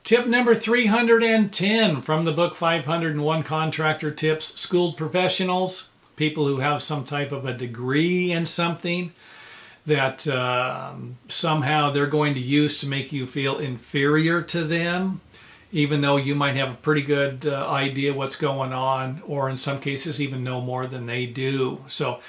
Tip number 310 from the book 501 Contractor Tips. Schooled professionals, people who have some type of a degree in something that somehow they're going to use to make you feel inferior to them, even though you might have a pretty good idea what's going on, or in some cases even know more than they do. So,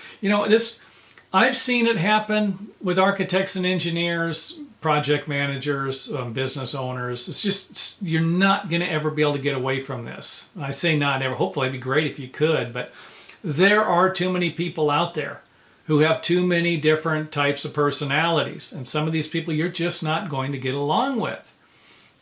I've seen it happen with architects and engineers, project managers, business owners. It's just, you're not going to ever be able to get away from this. I say not ever. Hopefully it'd be great if you could, but there are too many people out there who have too many different types of personalities. And some of these people you're just not going to get along with.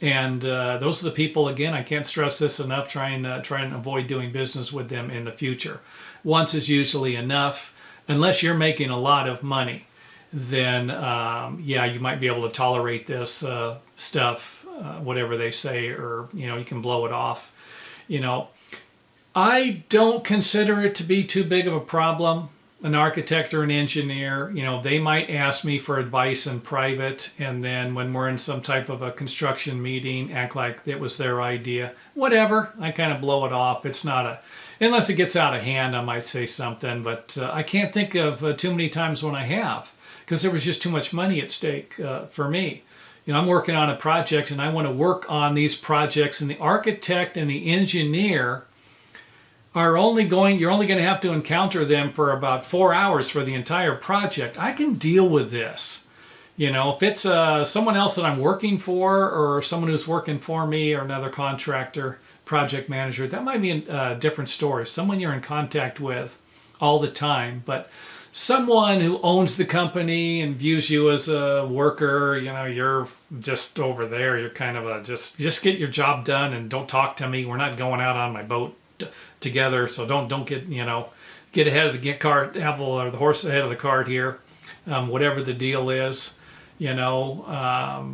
And those are the people, again, I can't stress this enough, try and avoid doing business with them in the future. Once is usually enough. Unless you're making a lot of money, then yeah, you might be able to tolerate this stuff, whatever they say, or you can blow it off. I don't consider it to be too big of a problem. An architect or an engineer, they might ask me for advice in private, and then when we're in some type of a construction meeting, act like it was their idea. Whatever, I kind of blow it off. It's not unless it gets out of hand, I might say something, but I can't think of too many times when I have, because there was just too much money at stake for me. I'm working on a project, and I want to work on these projects, and the architect and the engineer you're only going to have to encounter them for about 4 hours for the entire project. I can deal with this. If it's someone else that I'm working for, or someone who's working for me, or another contractor, project manager, that might be a different story. Someone you're in contact with all the time, but someone who owns the company and views you as a worker, you're just over there. You're kind of just get your job done and don't talk to me. We're not going out on my boat together, so don't get get ahead of the cart, apple or the horse ahead of the cart here. Whatever the deal is, I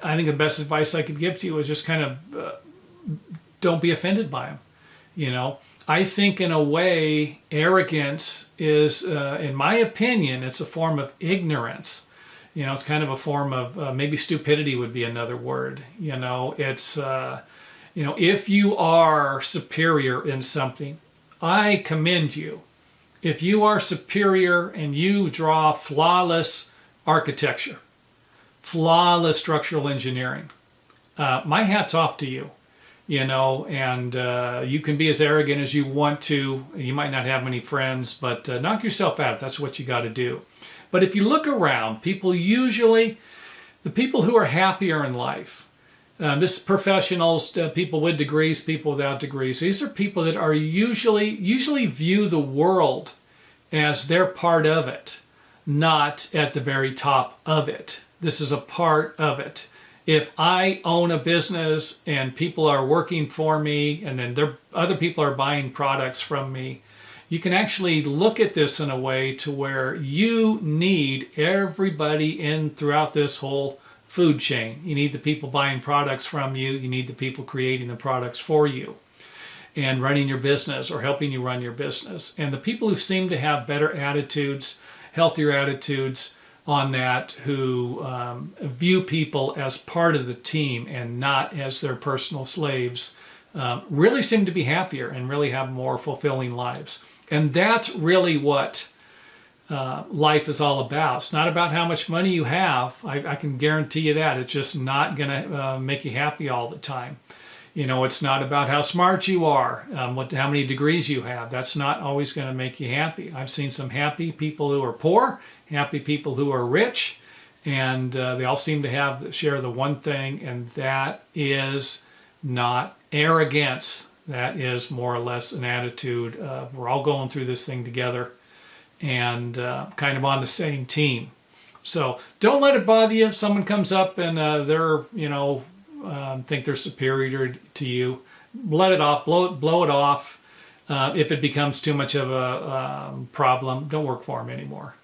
think the best advice I could give to you is just kind of don't be offended by them. I think in a way arrogance is, in my opinion, it's a form of ignorance. It's kind of a form of maybe stupidity would be another word. It's if you are superior in something, I commend you. If you are superior and you draw flawless architecture, flawless structural engineering, my hat's off to you. And you can be as arrogant as you want to. You might not have many friends, but knock yourself out if that's what you got to do. But if you look around, the people who are happier in life, this professionals, people with degrees, people without degrees, these are people that are usually view the world as they're part of it, not at the very top of it. This is a part of it. If I own a business and people are working for me, and then other people are buying products from me, you can actually look at this in a way to where you need everybody throughout this whole food chain. You need the people buying products from you. You need the people creating the products for you and running your business or helping you run your business. And the people who seem to have better attitudes, healthier attitudes on that, who view people as part of the team and not as their personal slaves, really seem to be happier and really have more fulfilling lives. And that's really what life is all about. It's not about how much money you have. I can guarantee you that. It's just not going to make you happy all the time. It's not about how smart you are, how many degrees you have. That's not always going to make you happy. I've seen some happy people who are poor, happy people who are rich, and they all seem to share the one thing, and that is not arrogance. That is more or less an attitude of we're all going through this thing together and kind of on the same team. So don't let it bother you if someone comes up and they're, think they're superior to you. Let it off, blow it off. If it becomes too much of a problem, don't work for them anymore.